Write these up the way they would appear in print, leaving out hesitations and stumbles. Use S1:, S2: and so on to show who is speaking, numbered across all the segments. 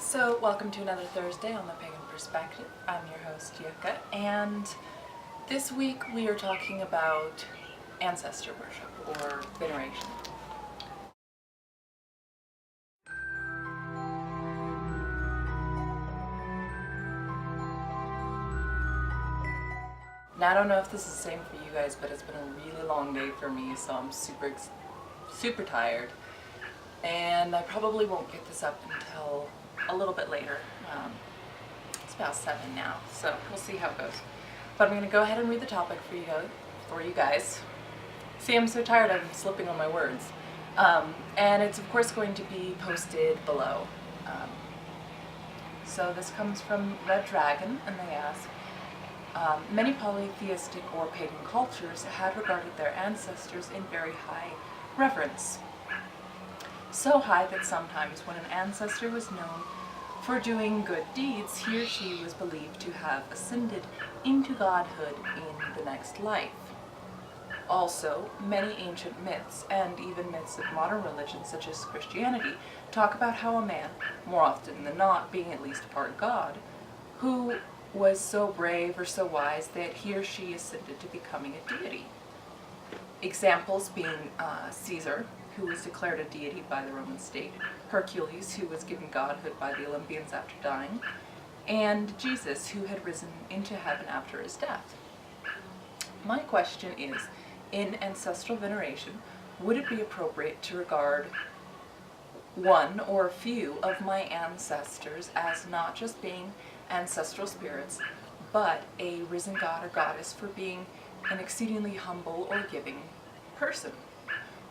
S1: So, welcome to another Thursday on the Pagan Perspective. I'm your host, Yuka, and this week we are talking about ancestor worship or veneration. Now, I don't know if this is the same for you guys, but it's been a really long day for me, so I'm super tired. And I probably won't get this up until a little bit later. It's about 7 now, so we'll see how it goes. But I'm going to go ahead and read the topic for you guys. See, I'm so tired I'm slipping on my words. And it's of course going to be posted below. So this comes from RedDragon, and they ask, many polytheistic or pagan cultures had regarded their ancestors in very high reverence. So high that sometimes when an ancestor was known for doing good deeds, he or she was believed to have ascended into godhood in the next life. Also, many ancient myths, and even myths of modern religions such as Christianity, talk about how a man, more often than not being at least part god, who was so brave or so wise that he or she ascended to becoming a deity. Examples being Caesar, who was declared a deity by the Roman state, Hercules, who was given godhood by the Olympians after dying, and Jesus, who had risen into heaven after his death. My question is, in ancestral veneration, would it be appropriate to regard one or a few of my ancestors as not just being ancestral spirits, but a risen god or goddess for being an exceedingly humble or giving person?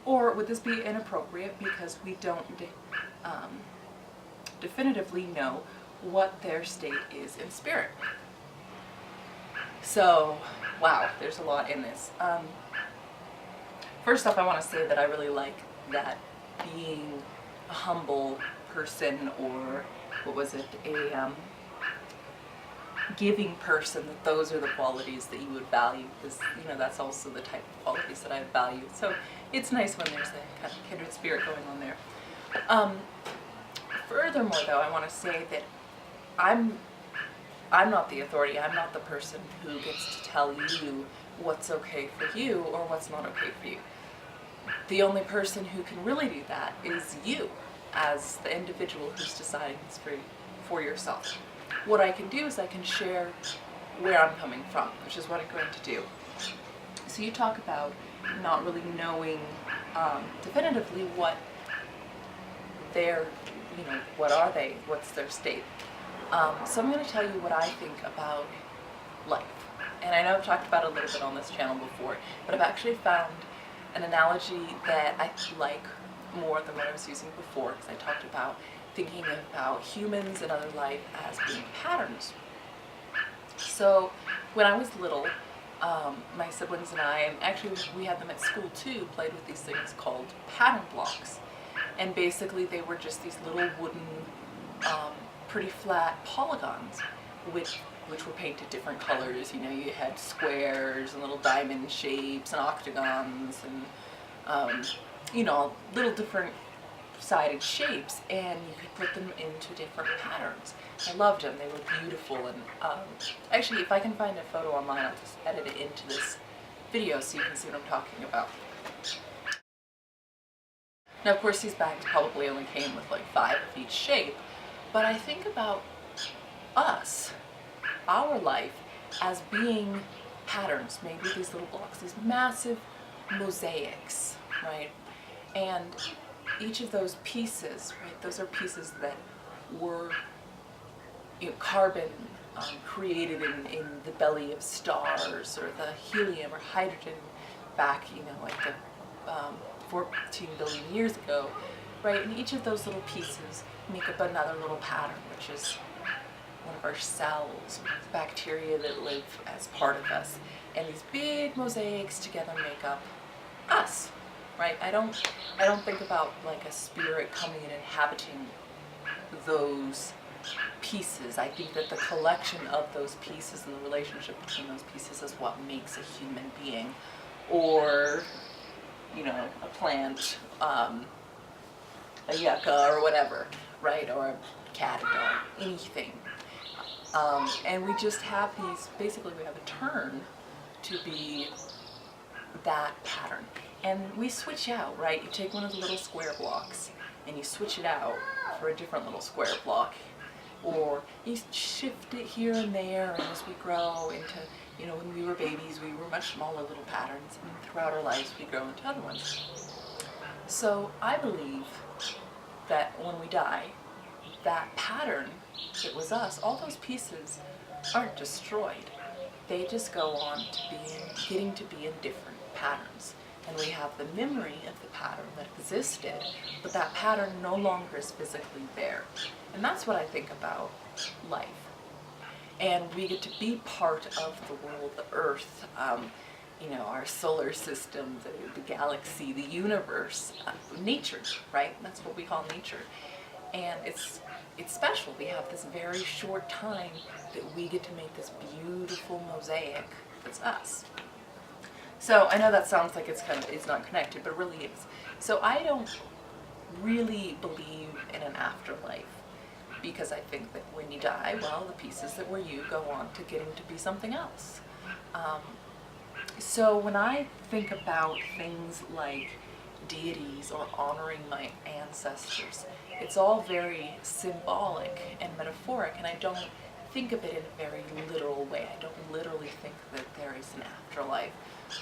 S1: Or would this be inappropriate because we don't definitively know what their state is in spirit? So, wow, there's a lot in this. First off, I want to say that I really like that being a humble person, or what was it, a giving person, that those are the qualities that you would value, because that's also the type of qualities that I value. So it's nice when there's a kind of kindred spirit going on there. Furthermore, though, I want to say that I'm not the authority. I'm not the person who gets to tell you what's okay for you or what's not okay for you. The only person who can really do that is you, as the individual who's deciding this for yourself. What I can do is I can share where I'm coming from, which is what I'm going to do. So you talk about not really knowing definitively what what are they, what's their state. So I'm going to tell you what I think about life. And I know I've talked about it a little bit on this channel before, but I've actually found an analogy that I like more than what I was using before, because I talked about thinking about humans and other life as being patterns. So when I was little, my siblings and I, and actually we had them at school too, played with these things called pattern blocks. And basically they were just these little wooden, pretty flat polygons, which were painted different colors. You had squares and little diamond shapes and octagons and, little different sided shapes, and you could put them into different patterns. I loved them. They were beautiful, and actually if I can find a photo online, I'll just edit it into this video so you can see what I'm talking about. Now, of course, these bags probably only came with like 5 of each shape, but I think about us, our life, as being patterns, maybe these little blocks, these massive mosaics, right? And each of those pieces, right, those are pieces that were carbon created in the belly of stars, or the helium or hydrogen back, like the 14 billion years ago, right? And each of those little pieces make up another little pattern, which is one of our cells, bacteria that live as part of us. And these big mosaics together make up us, right? I don't think about like a spirit coming and inhabiting those pieces. I think that the collection of those pieces and the relationship between those pieces is what makes a human being, or a plant, a yucca or whatever, right? Or a cat, a dog, anything. And we just have these, basically we have a turn to be that pattern. And we switch out, right? You take one of the little square blocks and you switch it out for a different little square block. Or you shift it here and there, and as we grow into, you know, when we were babies, we were much smaller little patterns, and throughout our lives we grow into other ones. So I believe that when we die, that pattern that was us, all those pieces aren't destroyed. They just go on to getting to be in different patterns. And we have the memory of the pattern that existed, but that pattern no longer is physically there. And that's what I think about life. And we get to be part of the world, the earth, you know, our solar system, the galaxy, the universe, nature, right? That's what we call nature. And it's special. We have this very short time that we get to make this beautiful mosaic that's us. So I know that sounds like it's not connected, but it really is. So I don't really believe in an afterlife, because I think that when you die, well, the pieces that were you go on to getting to be something else. So when I think about things like deities or honoring my ancestors, it's all very symbolic and metaphoric, and I don't think of it in a very literal way. I don't literally think that there is an afterlife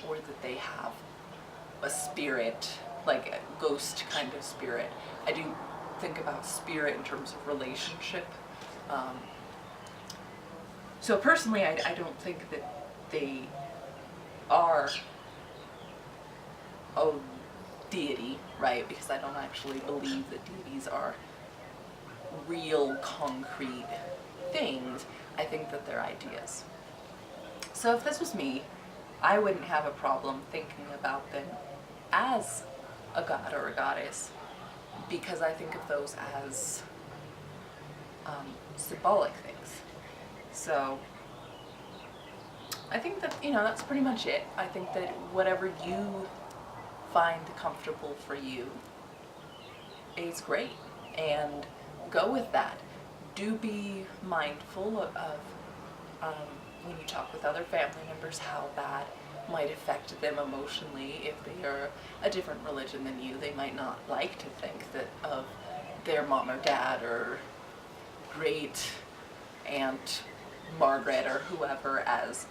S1: or that they have a spirit, like a ghost kind of spirit. I do think about spirit in terms of relationship. So personally, I don't think that they are a deity, right? Because I don't actually believe that deities are real concrete things. I think that they're ideas. So if this was me, I wouldn't have a problem thinking about them as a god or a goddess, because I think of those as symbolic things. So I think that, you know, that's pretty much it. I think that whatever you find comfortable for you is great, and go with that. Do be mindful of when you talk with other family members how that might affect them emotionally. If they are a different religion than you, they might not like to think that of their mom or dad or great aunt Margaret or whoever as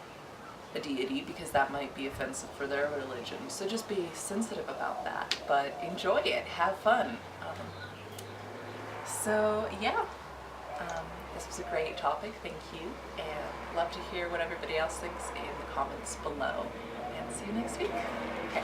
S1: a deity, because that might be offensive for their religion. So just be sensitive about that, but enjoy it, have fun. So yeah, this was a great topic, thank you, and love to hear what everybody else thinks in the comments below, and see you next week. Okay.